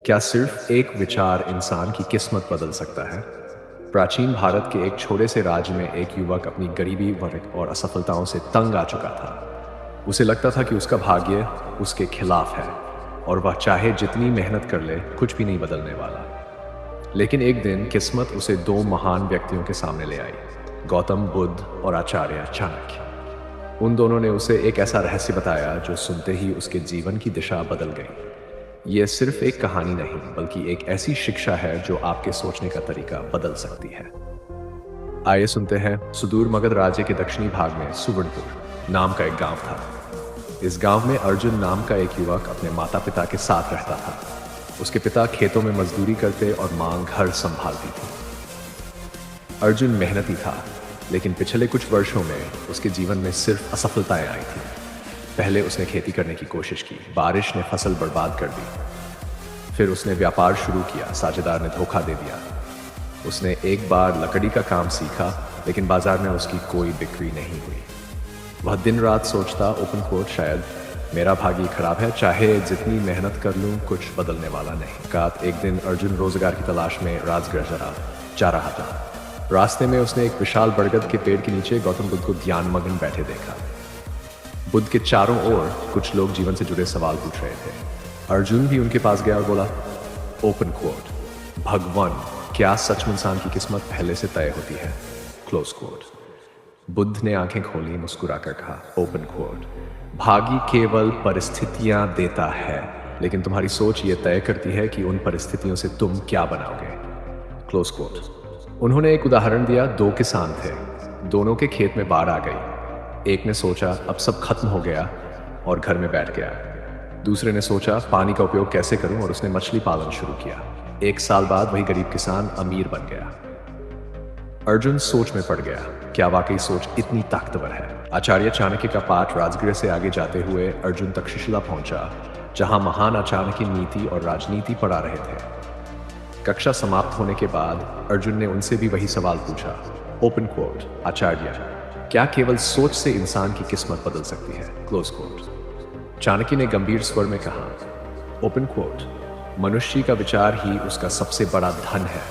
क्या सिर्फ एक विचार इंसान की किस्मत बदल सकता है? प्राचीन भारत के एक छोटे से राज्य में एक युवक अपनी गरीबी वर्ग और असफलताओं से तंग आ चुका था। उसे लगता था कि उसका भाग्य उसके खिलाफ है और वह चाहे जितनी मेहनत कर ले, कुछ भी नहीं बदलने वाला। लेकिन एक दिन किस्मत उसे दो महान व्यक्तियों के सामने ले आई, गौतम बुद्ध और आचार्य चाणक्य। उन दोनों ने उसे एक ऐसा रहस्य बताया जो सुनते ही उसके जीवन की दिशा बदल गई। यह सिर्फ एक कहानी नहीं, बल्कि एक ऐसी शिक्षा है जो आपके सोचने का तरीका बदल सकती है। आइए सुनते हैं। सुदूर मगध राज्य के दक्षिणी भाग में सुवर्णपुर नाम का एक गांव था। इस गांव में अर्जुन नाम का एक युवक अपने माता पिता के साथ रहता था। उसके पिता खेतों में मजदूरी करते और मां घर संभालती थी। अर्जुन मेहनती था, लेकिन पिछले कुछ वर्षों में उसके जीवन में सिर्फ असफलताएं आई थी। पहले उसने खेती करने की कोशिश की, बारिश ने फसल बर्बाद कर दी। फिर उसने व्यापार शुरू किया, साझेदार ने धोखा दे दिया। उसने एक बार लकड़ी का काम सीखा, लेकिन बाजार में उसकी कोई बिक्री नहीं हुई। वह दिन रात सोचता, ओपन कोट, शायद मेरा भाग्य खराब है, चाहे जितनी मेहनत कर लूं कुछ बदलने वाला नहीं। कात एक दिन अर्जुन रोजगार की तलाश में राजगृह जा रहा था। रास्ते में उसने एक विशाल बरगद के पेड़ के नीचे गौतम बुद्ध को ध्यानमग्न बैठे देखा। बुद्ध के चारों ओर कुछ लोग जीवन से जुड़े सवाल पूछ रहे थे। अर्जुन भी उनके पास गया और बोला, ओपन कोट, भगवान, क्या सच में इंसान की किस्मत पहले से तय होती है? Close coat. बुद्ध ने आंखें खोली, मुस्कुराकर कहा, ओपन कोट, भाग्य केवल परिस्थितियां देता है, लेकिन तुम्हारी सोच ये तय करती है कि उन परिस्थितियों से तुम क्या बनाओगे। Close quote. उन्होंने एक उदाहरण दिया। दो किसान थे, दोनों के खेत में बाढ़ आ गई। एक ने सोचा अब सब खत्म हो गया और घर में बैठ गया। दूसरे ने सोचा पानी का उपयोग कैसे करूं और उसने मछली पालन शुरू किया। एक साल बाद वही गरीब किसान अमीर बन गया। अर्जुन सोच में पड़ गया, क्या वाकई सोच इतनी ताकतवर है? आचार्य चाणक्य का पाठ राजगृह से आगे जाते हुए अर्जुन तक्षशिला पहुंचा, जहां महान आचार्य की नीति और राजनीति पढ़ा रहे थे। कक्षा समाप्त होने के बाद अर्जुन ने उनसे भी वही सवाल पूछा, ओपन कोट, आचार्य, क्या केवल सोच से इंसान की किस्मत बदल सकती है? Close coat. चाणक्य ने गंभीर स्वर में कहा, ओपन कोट, मनुष्य का विचार ही उसका सबसे बड़ा धन है,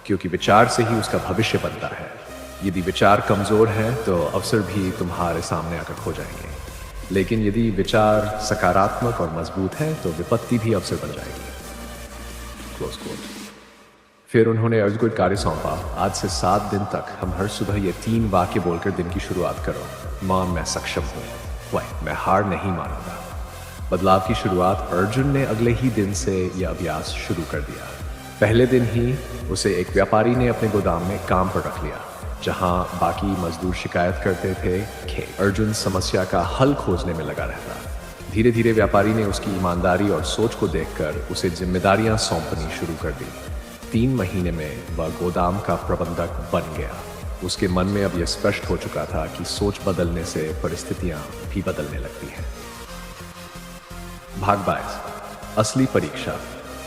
क्योंकि विचार से ही उसका भविष्य बनता है। यदि विचार कमजोर है तो अवसर भी तुम्हारे सामने आकर खो जाएंगे, लेकिन यदि विचार सकारात्मक और मजबूत है तो विपत्ति भी अवसर बन जाएगी। Close quote. फिर उन्होंने अर्जुन को एक कार्य सौंपा, आज से 7 दिन तक हम हर सुबह ये 3 वाक्य बोलकर दिन की शुरुआत करो। मां, मैं सक्षम हूँ, वह मैं हार नहीं मानूंगा। बदलाव की शुरुआत अर्जुन ने अगले ही दिन से यह अभ्यास शुरू कर दिया। पहले दिन ही उसे एक व्यापारी ने अपने गोदाम में काम पर रख लिया, जहां बाकी मजदूर शिकायत करते थे। अर्जुन समस्या का हल खोजने में लगा रहता। धीरे धीरे व्यापारी ने उसकी ईमानदारी और सोच को देखकर उसे जिम्मेदारियां सौंपनी शुरू कर दी। 3 महीने में वह गोदाम का प्रबंधक बन गया। उसके मन में अब यह स्पष्ट हो चुका था कि सोच बदलने से परिस्थितियां भी बदलने लगती हैं। भाग 22, असली परीक्षा।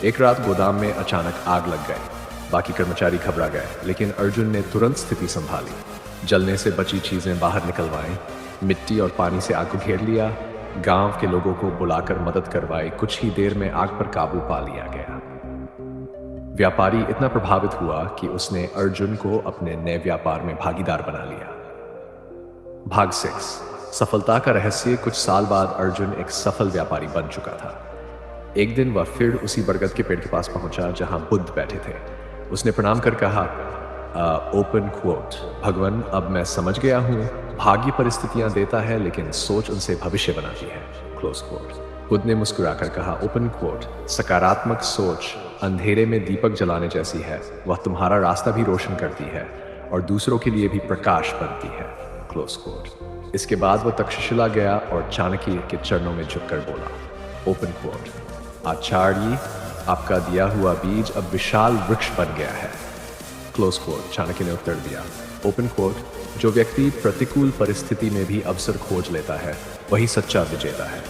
एक रात गोदाम में अचानक आग लग गई। बाकी कर्मचारी घबरा गए, लेकिन अर्जुन ने तुरंत स्थिति संभाली। जलने से बची चीजें बाहर निकलवाई, मिट्टी और पानी से आग को घेर लिया, गांव के लोगों को बुलाकर मदद करवाई। कुछ ही देर में आग पर काबू पा लिया गया। व्यापारी इतना प्रभावित हुआ कि उसने अर्जुन को अपने नए व्यापार में भागीदार बना लिया। भाग 6, सफलता का रहस्य। कुछ साल बाद अर्जुन एक सफल व्यापारी बन चुका था। एक दिन वह फिर उसी बरगद के पेड़ के पास पहुंचा जहां बुद्ध बैठे थे। उसने प्रणाम कर कहा, ओपन कोट, भगवान, अब मैं समझ गया हूं, भाग्य परिस्थितियां देता है, लेकिन सोच उनसे भविष्य बनाती है। Close coat. बुद्ध ने मुस्कुराकर कहा, ओपन कोट, सकारात्मक सोच अंधेरे में दीपक जलाने जैसी है। वह तुम्हारा रास्ता भी रोशन करती है और दूसरों के लिए भी प्रकाश बनती है। Close quote. इसके बाद वह तक्षशिला गया और चाणक्य के चरणों में झुककर बोला, ओपन कोट, आचार्य, आपका दिया हुआ बीज अब विशाल वृक्ष बन गया है। Close coat. चाणक्य ने उत्तर दिया, ओपन कोट, जो व्यक्ति प्रतिकूल परिस्थिति में भी अवसर खोज लेता है वही सच्चा विजेता है।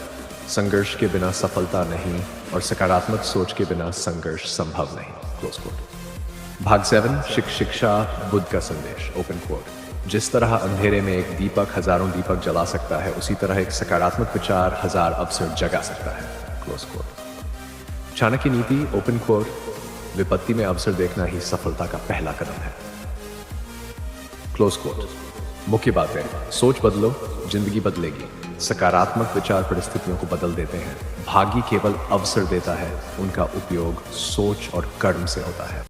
संघर्ष के बिना सफलता नहीं और सकारात्मक सोच के बिना संघर्ष संभव नहीं। Close quote. भाग 7, शिक्षा, बुद्ध का संदेश। Open quote. जिस तरह अंधेरे में एक दीपक हजारों दीपक जला सकता है, उसी तरह एक सकारात्मक विचार 1000 अवसर जगा सकता है। Close coat. चाणक्य नीति ओपन कोट, विपत्ति में अवसर देखना ही सफलता का पहला कदम है। Close quote. मुख्य बातें, सोच बदलो, जिंदगी बदलेगी। सकारात्मक विचार परिस्थितियों को बदल देते हैं। भाग्य केवल अवसर देता है, उनका उपयोग सोच और कर्म से होता है।